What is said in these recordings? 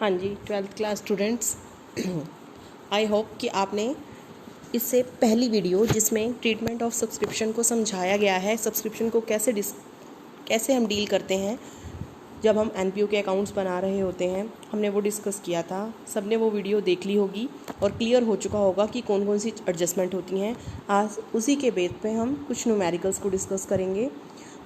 हाँ जी, 12th class students, I hope कि आपने इससे पहली वीडियो जिसमें ट्रीटमेंट ऑफ सब्सक्रिप्शन को समझाया गया है, सब्सक्रिप्शन को कैसे हम डील करते हैं जब हम एनपीओ के अकाउंट्स बना रहे होते हैं, हमने वो डिस्कस किया था। सबने वो वीडियो देख ली होगी और क्लियर हो चुका होगा कि कौन कौन सी एडजस्टमेंट होती हैं। आज उसी के बेस पे हम कुछ न्यूमेरिकल्स को डिस्कस करेंगे।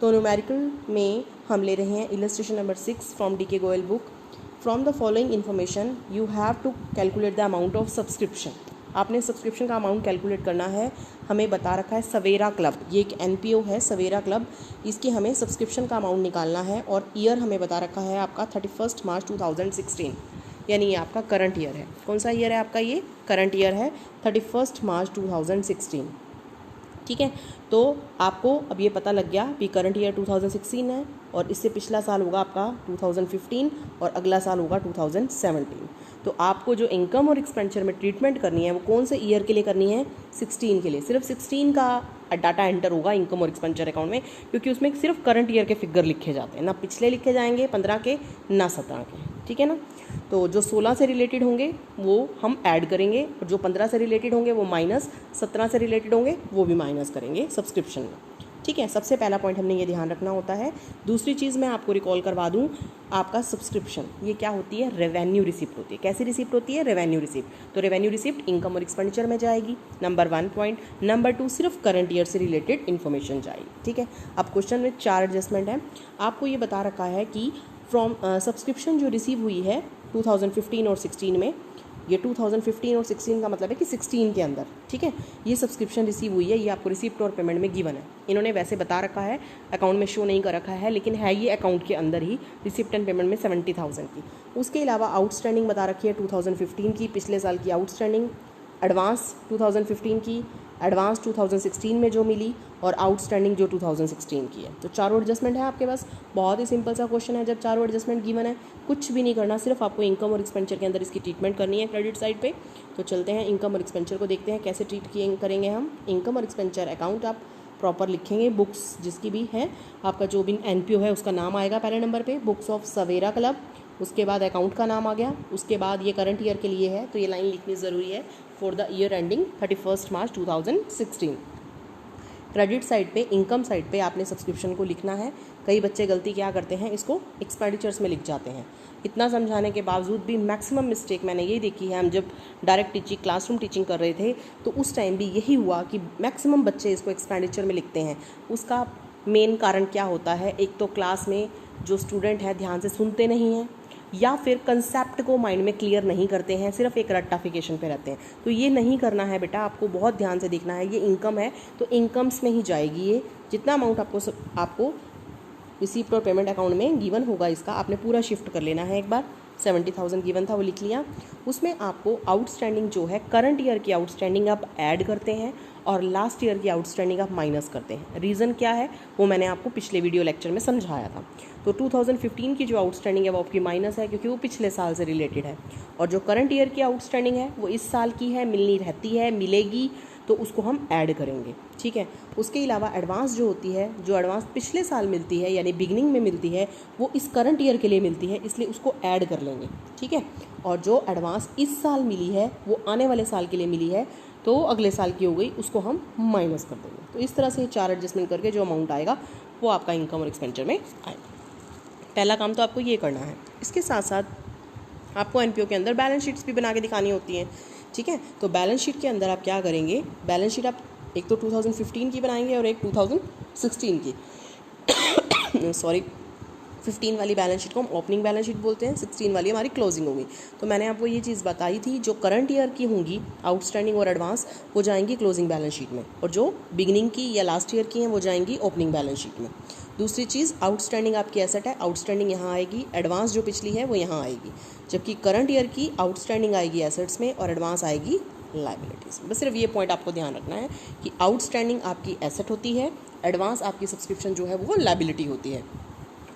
तो न्यूमेरिकल में हम ले रहे हैं illustration number 6 from D K Goyal book. From the following information you have to calculate the amount of subscription. आपने सब्सक्रिप्शन का अमाउंट कैलकुलेट करना है। हमें बता रखा है सवेरा क्लब, ये एक एनपीओ है सवेरा क्लब, इसकी हमें सब्सक्रिप्शन का अमाउंट निकालना है और ईयर हमें बता रखा है आपका 31 मार्च 2016, यानी ये आपका करंट ईयर है। कौन सा ईयर है आपका? ये करंट ईयर है, 31 मार्च 2016। ठीक है, तो आपको अब ये पता लग गया कि करंट ईयर 2016 है और इससे पिछला साल होगा आपका 2015 और अगला साल होगा 2017। तो आपको जो इनकम और एक्सपेंडिचर में ट्रीटमेंट करनी है वो कौन से ईयर के लिए करनी है? 16 के लिए। सिर्फ 16 का डाटा एंटर होगा इनकम और एक्सपेंडिचर अकाउंट में, क्योंकि उसमें सिर्फ करंट ईयर के फिगर लिखे जाते हैं, ना पिछले लिखे जाएंगे 15 के ना 17 के। ठीक है ना? तो जो 16 से रिलेटेड होंगे वो हम ऐड करेंगे और जो 15 से रिलेटेड होंगे वो माइनस, 17 से रिलेटेड होंगे वो भी माइनस करेंगे सब्सक्रिप्शन में। ठीक है, सबसे पहला पॉइंट हमने ये ध्यान रखना होता है। दूसरी चीज़ मैं आपको रिकॉल करवा दूं, आपका सब्सक्रिप्शन ये क्या होती है? रेवेन्यू रिसिप्ट होती है। कैसी रिसिप्ट होती है? Revenue receipt. तो रेवेन्यू रिसिप्ट इनकम और एक्सपेंडिचर में जाएगी, नंबर 1 पॉइंट। नंबर 2 सिर्फ करंट ईयर से रिलेटेड इन्फॉर्मेशन जाएगी। ठीक है, अब क्वेश्चन में 4 एडजस्टमेंट है। आपको ये बता रखा है कि फ्रॉम सब्सक्रिप्शन जो रिसीव हुई है 2015 और 16 में, ये 2015 और 16 का मतलब है कि 16 के अंदर, ठीक है, ये सब्सक्रिप्शन रिसीव हुई है, ये आपको रिसिप्ट और पेमेंट में गिवन है। इन्होंने वैसे बता रखा है, अकाउंट में शो नहीं कर रखा है, लेकिन है ये अकाउंट के अंदर ही, रिसिप्ट एंड पेमेंट में 70,000 की। उसके अलावा आउटस्टैंडिंग बता रखी है 2015 की, पिछले साल की आउटस्टैंडिंग, एडवांस 2015 की, एडवांस 2016 में जो मिली और आउटस्टैंडिंग जो 2016 की है। तो चारों एडजस्टमेंट है आपके पास। बहुत ही सिंपल सा क्वेश्चन है, जब चारों एडजस्टमेंट गिवन है कुछ भी नहीं करना, सिर्फ आपको इनकम और एक्सपेंडिचर के अंदर इसकी ट्रीटमेंट करनी है क्रेडिट साइड पे। तो चलते हैं इनकम और एक्सपेंडिचर को देखते हैं कैसे ट्रीट करेंगे हम। इनकम और एक्सपेंडिचर अकाउंट आप प्रॉपर लिखेंगे, बुक्स जिसकी भी है, आपका जो भी एनपीओ है उसका नाम आएगा पहले नंबर पे, बुक्स ऑफ सवेरा क्लब, उसके बाद अकाउंट का नाम आ गया, उसके बाद ये करंट ईयर के लिए है तो ये लाइन लिखनी ज़रूरी है, for the year ending 31 March 2016। Credit side पे, इनकम साइड पे आपने सब्सक्रिप्शन को लिखना है। कई बच्चे गलती क्या करते हैं, इसको एक्सपेंडिचर्स में लिख जाते हैं। इतना समझाने के बावजूद भी मैक्सिमम मिस्टेक मैंने ये देखी है। हम जब डायरेक्ट टीचिंग, क्लासरूम टीचिंग कर रहे थे तो उस टाइम भी यही हुआ कि मैक्सिमम बच्चे इसको एक्सपेंडिचर में लिखते हैं। उसका मेन कारण क्या होता है? एक तो क्लास में जो स्टूडेंट है ध्यान से सुनते नहीं हैं, या फिर कंसेप्ट को माइंड में क्लियर नहीं करते हैं, सिर्फ एक रट्टाफिकेशन पे रहते हैं। तो ये नहीं करना है बेटा, आपको बहुत ध्यान से देखना है। ये इनकम है तो इनकम्स में ही जाएगी। ये जितना अमाउंट आपको रिसीप्ट और पेमेंट अकाउंट में गिवन होगा इसका आपने पूरा शिफ्ट कर लेना है। एक बार 70,000 गिवन था वो लिख लिया। उसमें आपको आउटस्टैंडिंग जो है, करंट ईयर की आउटस्टैंडिंग आप ऐड करते हैं और लास्ट ईयर की आउटस्टैंडिंग आप माइनस करते हैं। रीज़न क्या है वो मैंने आपको पिछले वीडियो लेक्चर में समझाया था। तो 2015 की जो आउटस्टैंडिंग है वो आपकी माइनस है, क्योंकि वो पिछले साल से रिलेटेड है, और जो करंट ईयर की आउटस्टैंडिंग है वो इस साल की है, मिलनी रहती है, मिलेगी, तो उसको हम ऐड करेंगे। ठीक है, उसके अलावा एडवांस जो होती है, जो एडवांस पिछले साल मिलती है यानी बिगनिंग में मिलती है, वो इस करंट ईयर के लिए मिलती है, इसलिए उसको ऐड कर लेंगे। ठीक है, और जो एडवांस इस साल मिली है वो आने वाले साल के लिए मिली है, तो अगले साल की हो गई, उसको हम माइनस कर देंगे। तो इस तरह से 4 एडजस्टमेंट करके जो अमाउंट आएगा वो आपका इनकम और एक्सपेंडिचर में आएगा। पहला काम तो आपको ये करना है। इसके साथ साथ आपको एनपीओ के अंदर बैलेंस शीट्स भी बना के दिखानी होती हैं। ठीक है, तो बैलेंस शीट के अंदर आप क्या करेंगे? बैलेंस शीट आप एक तो 2015 की बनाएंगे और एक 2016 की सॉरी 15 वाली बैलेंस शीट को हम ओपनिंग बैलेंस शीट बोलते हैं, 16 वाली हमारी क्लोजिंग होगी। तो मैंने आपको ये चीज़ बताई थी, जो करंट ईयर की होंगी आउटस्टैंडिंग और एडवांस वो जाएंगी क्लोजिंग बैलेंस शीट में, और जो बिगिनिंग की या लास्ट ईयर की हैं वो जाएंगी ओपनिंग बैलेंस शीट में। दूसरी चीज़, आउटस्टैंडिंग आपकी एसेट है, आउटस्टैंडिंग यहाँ आएगी, एडवांस जो पिछली है वो यहाँ आएगी, जबकि करंट ईयर की आउटस्टैंडिंग आएगी एसेट्स में और एडवांस आएगी लाइबिलिटीज़ में। बस सिर्फ ये पॉइंट आपको ध्यान रखना है कि आउटस्टैंडिंग आपकी एसेट होती है, एडवांस आपकी सब्सक्रिप्शन जो है वो लाइबिलिटी होती है।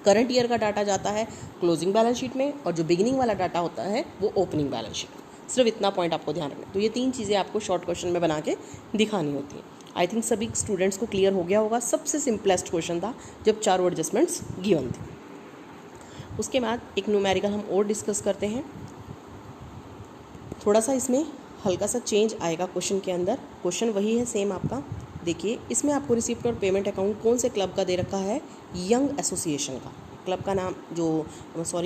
करंट ईयर का डाटा जाता है क्लोजिंग बैलेंस शीट में और जो बिगिनिंग वाला डाटा होता है वो ओपनिंग बैलेंस शीट में। सिर्फ इतना पॉइंट आपको ध्यान रखना है। तो ये 3 चीज़ें आपको शॉर्ट क्वेश्चन में बना के दिखानी होती हैं। आई थिंक सभी स्टूडेंट्स को क्लियर हो गया होगा। सबसे सिंपलेस्ट क्वेश्चन था जब चारों एडजस्टमेंट्स गिवन थे। उसके बाद एक न्यूमेरिकल हम और डिस्कस करते हैं। थोड़ा सा इसमें हल्का सा चेंज आएगा क्वेश्चन के अंदर। क्वेश्चन वही है सेम आपका। देखिए इसमें आपको रिसिप्ट और पेमेंट अकाउंट कौन से क्लब का दे रखा है, यंग एसोसिएशन का। क्लब का नाम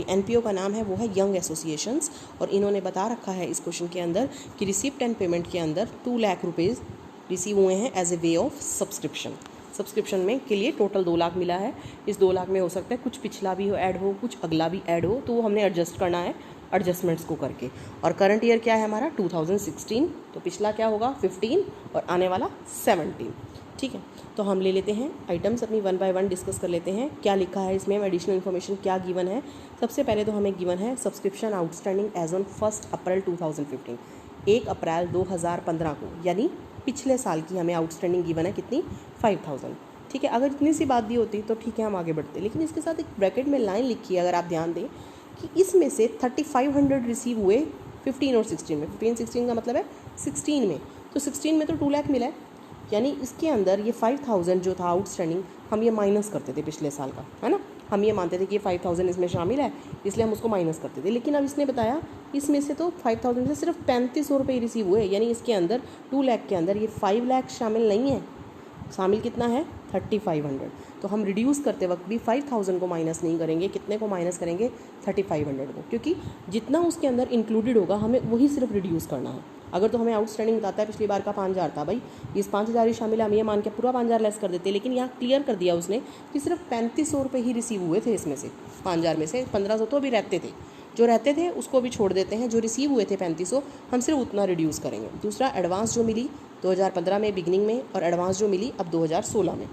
एनपीओ का नाम है वो है यंग एसोसिएशंस, और इन्होंने बता रखा है इस क्वेश्चन के अंदर कि रिसिप्ट एंड पेमेंट के अंदर 2 लाख रुपीज़ रिसीव हुए हैं as a way of subscription में के लिए टोटल 2 लाख मिला है। इस 2 लाख में हो सकता है कुछ पिछला भी ऐड हो, कुछ अगला भी ऐड हो, तो वो हमने एडजस्ट करना है एडजस्टमेंट्स को करके। और करंट ईयर क्या है हमारा 2016, तो पिछला क्या होगा 15 और आने वाला 17। ठीक है, तो हम ले लेते हैं आइटम्स अपनी 1 बाय 1 डिस्कस कर लेते हैं। क्या लिखा है इसमें, एडिशनल इन्फॉर्मेशन क्या गिवन है। सबसे पहले तो हमें गिवन है सब्सक्रिप्शन आउटस्टैंडिंग एज ऑन 1 अप्रैल 2015, 1 अप्रैल 2015 को, यानी पिछले साल की हमें आउटस्टैंडिंग गिवन है कितनी, 5000। ठीक है, अगर इतनी सी बात दी होती तो ठीक है हम आगे बढ़ते, लेकिन इसके साथ एक ब्रैकेट में लाइन लिखी है, अगर आप ध्यान दें कि इसमें से 3500 रिसीव हुए 15 और 16 में। 15-16 का मतलब है 16 में, तो 16 में तो 2 लाख मिला है, यानी इसके अंदर ये 5000 जो था आउटस्टैंडिंग हम ये माइनस करते थे पिछले साल का, है ना। हम ये मानते थे कि ये 5000 इसमें शामिल है, इसलिए हम उसको माइनस करते थे। लेकिन अब इसने बताया इसमें से तो 5000 से सिर्फ 3500 रुपये रिसीव हुए, यानी इसके अंदर 2 लाख के अंदर ये 5 लाख शामिल नहीं है। शामिल कितना है 3500। तो हम रिड्यूस करते वक्त भी 5000 को माइनस नहीं करेंगे, कितने को माइनस करेंगे 3500 को, क्योंकि जितना उसके अंदर इंक्लूडेड होगा हमें वही सिर्फ रिड्यूस करना है। अगर तो हमें आउटस्टैंडिंग बताता है पिछली बार का 5000 था, भाई इस 5000 ही शामिल है, हम ये मान के पूरा 5000 लेस कर देते, लेकिन यहाँ क्लियर कर दिया उसने कि सिर्फ 3500 रुपये ही रिसीव हुए थे इसमें से। 5000 में से 1500 तो अभी रहते थे, जो रहते थे उसको भी छोड़ देते हैं, जो रिसीव हुए थे 3500 हम सिर्फ उतना रिड्यूस करेंगे। दूसरा एडवांस जो मिली 2015 में बिगिनिंग में, और एडवांस जो मिली अब 2016 में।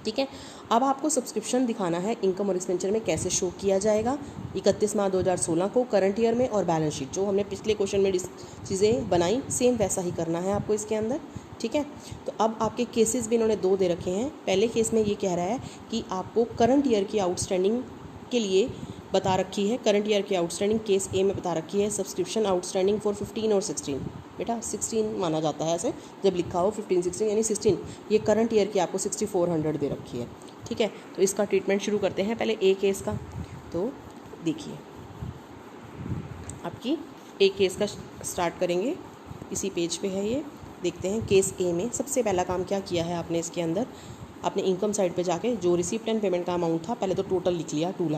ठीक है, अब आपको सब्सक्रिप्शन दिखाना है इनकम और एक्सपेंचर में कैसे शो किया जाएगा 31 मार्च 2016 को करंट ईयर में, और बैलेंस शीट जो हमने पिछले क्वेश्चन में चीज़ें बनाई सेम वैसा ही करना है आपको इसके अंदर। ठीक है, तो अब आपके केसेस भी इन्होंने 2 दे रखे हैं। पहले केस में ये कह रहा है कि आपको करंट ईयर की आउटस्टैंडिंग के लिए बता रखी है, करंट ईयर की आउटस्टैंडिंग केस ए में बता रखी है सब्सक्रिप्शन आउटस्टैंडिंग फॉर 15 और 16। बेटा 16 माना जाता है ऐसे जब लिखा हो 15 16, यानी 16 ये करंट ईयर की आपको 6400 दे रखी है। ठीक है, तो इसका ट्रीटमेंट शुरू करते हैं पहले ए केस का। तो देखिए आपकी ए केस का स्टार्ट करेंगे, इसी पेज पे है ये। देखते हैं केस ए में सबसे पहला काम क्या किया है आपने इसके अंदर, आपने इनकम साइड पे जाके जो रिसिप्ट एंड पेमेंट का अमाउंट था पहले तो टोटल लिख लिया, 2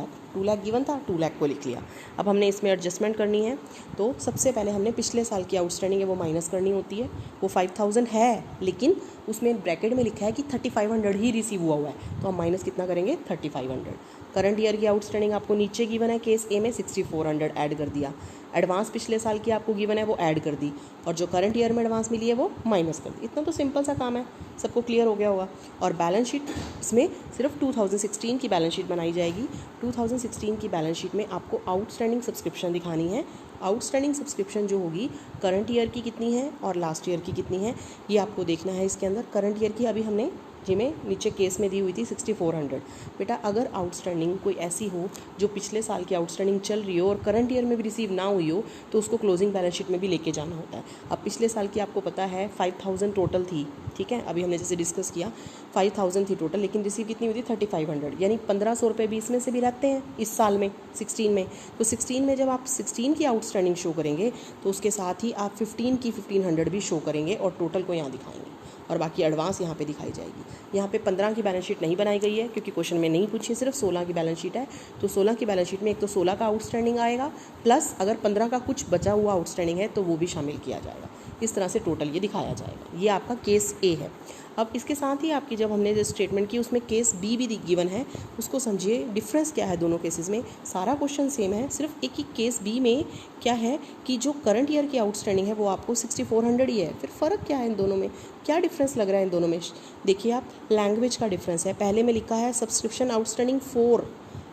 लाख गिवन था, 2 लाख को लिख लिया। अब हमने इसमें एडजस्टमेंट करनी है, तो सबसे पहले हमने पिछले साल की आउटस्टैंडिंग है वो माइनस करनी होती है। वो 5000 है, लेकिन उसमें ब्रैकेट में लिखा है कि 3500 ही रिसीव हुआ है, तो हम माइनस कितना करेंगे 3500। करंट ईयर की आउटस्टैंडिंग आपको नीचे गिवन है केस ए में 6400 ऐड कर दिया। एडवांस पिछले साल की आपको गिवन है वो ऐड कर दी, और जो करंट ईयर में एडवांस मिली है वो माइनस कर दी। इतना तो सिंपल सा काम है, सबको क्लियर हो गया होगा। और बैलेंस शीट इसमें सिर्फ 2016 की बैलेंस शीट बनाई जाएगी। 2016 की बैलेंस शीट में आपको आउटस्टैंडिंग सब्सक्रिप्शन दिखानी है। आउटस्टैंडिंग सब्सक्रिप्शन जो होगी करंट ईयर की कितनी है और लास्ट ईयर की कितनी है ये आपको देखना है इसके अंदर। करंट ईयर की अभी हमने जिसमें नीचे केस में दी हुई थी 6400। बेटा अगर आउटस्टैंडिंग कोई ऐसी हो जो पिछले साल की आउटस्टैंडिंग चल रही हो और करंट ईयर में भी रिसीव ना हुई हो, तो उसको क्लोजिंग बैलेंस शीट में भी लेके जाना होता है। अब पिछले साल की आपको पता है 5000 टोटल थी, ठीक है, अभी हमने जैसे डिस्कस किया 5000 थी टोटल, लेकिन रिसीव कितनी हुई थी 3500, यानी 1500 रुपये भी इसमें से भी रहते हैं इस साल में 16 में। तो 16 में जब आप 16 की आउटस्टैंडिंग शो करेंगे तो उसके साथ ही आप 15 की 1500 भी शो करेंगे और टोटल को यहाँ दिखाएंगे, और बाकी एडवांस यहाँ पे दिखाई जाएगी। यहाँ पे 15 की बैलेंस शीट नहीं बनाई गई है क्योंकि क्वेश्चन में नहीं पूछी, सिर्फ 16 की बैलेंस शीट है। तो 16 की बैलेंस शीट में एक तो 16 का आउटस्टैंडिंग आएगा, प्लस अगर 15 का कुछ बचा हुआ आउटस्टैंडिंग है तो वो भी शामिल किया जाएगा। इस तरह से टोटल ये दिखाया जाएगा। ये आपका केस ए है। अब इसके साथ ही आपकी जब हमने जो स्टेटमेंट की उसमें केस बी भी गिवन है, उसको समझिए डिफरेंस क्या है दोनों केसेस में। सारा क्वेश्चन सेम है, सिर्फ एक ही केस बी में क्या है कि जो करंट ईयर की आउटस्टैंडिंग है वो आपको 6400 ही है। फिर फ़र्क क्या है इन दोनों में, क्या डिफरेंस लग रहा है इन दोनों में? देखिए आप, लैंग्वेज का डिफरेंस है। पहले में लिखा है सब्सक्रिप्शन आउटस्टैंडिंग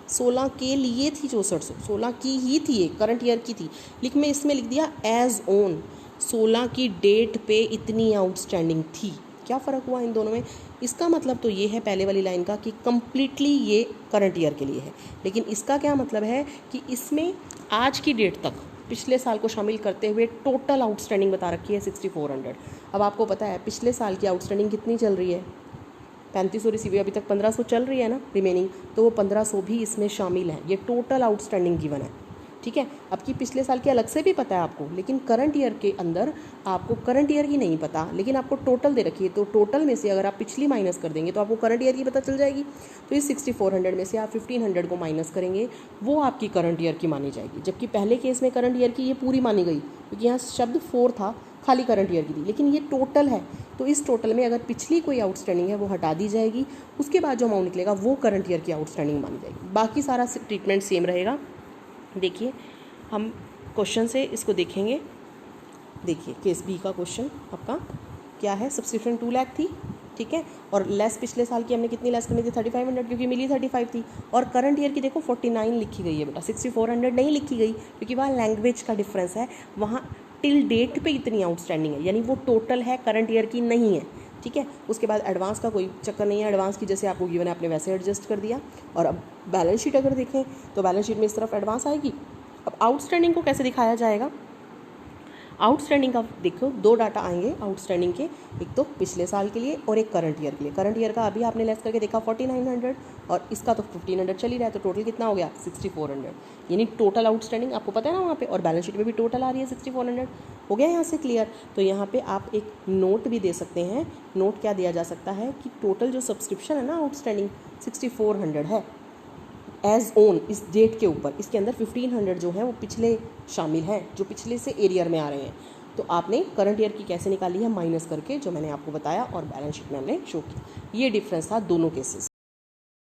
16 के लिए थी 6400, 16 की ही थी, एक करंट ईयर की थी, लेकिन मैं इसमें लिख दिया एज ऑन 16 की डेट पे इतनी आउटस्टैंडिंग थी। क्या फ़र्क हुआ इन दोनों में? इसका मतलब तो ये है पहले वाली लाइन का कि कम्प्लीटली ये करंट ईयर के लिए है, लेकिन इसका क्या मतलब है कि इसमें आज की डेट तक पिछले साल को शामिल करते हुए टोटल आउटस्टैंडिंग बता रखी है 6400। अब आपको पता है पिछले साल की आउटस्टैंडिंग कितनी चल रही है, 3500 रिसीव, अभी तक 1500 चल रही है ना रिमेनिंग, तो वो 1500 भी इसमें शामिल है। ये टोटल आउटस्टैंडिंग गिवन है, ठीक है। अब की पिछले साल की अलग से भी पता है आपको, लेकिन करंट ईयर के अंदर आपको करंट ईयर की नहीं पता, लेकिन आपको टोटल दे रखी है, तो टोटल में से अगर आप पिछली माइनस कर देंगे तो आपको करंट ईयर की पता चल जाएगी। तो इस 6400 में से आप 1500 को माइनस करेंगे, वो आपकी करंट ईयर की मानी जाएगी। जबकि पहले केस में करंट ईयर की ये पूरी मानी गई, क्योंकि यहाँ शब्द 4 था, खाली करंट ईयर की थी, लेकिन ये टोटल है। तो इस टोटल में अगर पिछली कोई आउटस्टैंडिंग है वो हटा दी जाएगी, उसके बाद जो अमाउंट निकलेगा वो करंट ईयर की आउटस्टैंडिंग मानी जाएगी। बाकी सारा ट्रीटमेंट सेम रहेगा। देखिए हम क्वेश्चन से इसको देखेंगे। देखिए केस बी का क्वेश्चन आपका क्या है, सब्सक्रिप्शन 2 लाख थी, ठीक है, और लेस पिछले साल की हमने कितनी लेस करनी थी, 3500, क्योंकि मिली 35 थी। और करंट ईयर की देखो 49 लिखी गई है बेटा, 6400 नहीं लिखी गई, क्योंकि वहाँ लैंग्वेज का डिफरेंस है, वहाँ टिल डेट पे इतनी आउटस्टैंडिंग है, यानी वो टोटल है, करंट ईयर की नहीं है, ठीक है। उसके बाद एडवांस का कोई चक्कर नहीं है, एडवांस की जैसे आपको गिवन है आपने वैसे एडजस्ट कर दिया। और अब बैलेंस शीट अगर देखें तो बैलेंस शीट में इस तरफ एडवांस आएगी। अब आउटस्टैंडिंग को कैसे दिखाया जाएगा, आउटस्टैंडिंग का देखो 2 डाटा आएंगे आउटस्टैंडिंग के, एक तो पिछले साल के लिए और एक करंट ईयर के लिए। करंट ईयर का अभी आपने लेस करके देखा 4900 और इसका तो 1500 चल ही रहा है, तो टोटल कितना हो गया 6400, यानी टोटल आउटस्टैंडिंग आपको पता है ना वहाँ पे, और बैलेंस शीट में भी टोटल आ रही है 6400। हो गया यहाँ से क्लियर। तो यहाँ पे आप एक नोट भी दे सकते हैं। नोट क्या दिया जा सकता है कि टोटल जो सब्सक्रिप्शन है ना आउटस्टैंडिंग 6400 है एज ओन इस डेट के ऊपर, इसके अंदर 1500 जो है वो पिछले शामिल हैं, जो पिछले से एरियर में आ रहे हैं। तो आपने करंट ईयर की कैसे निकाली है, माइनस करके, जो मैंने आपको बताया, और बैलेंस शीट में हमने शो किया। ये डिफरेंस था दोनों केसेस।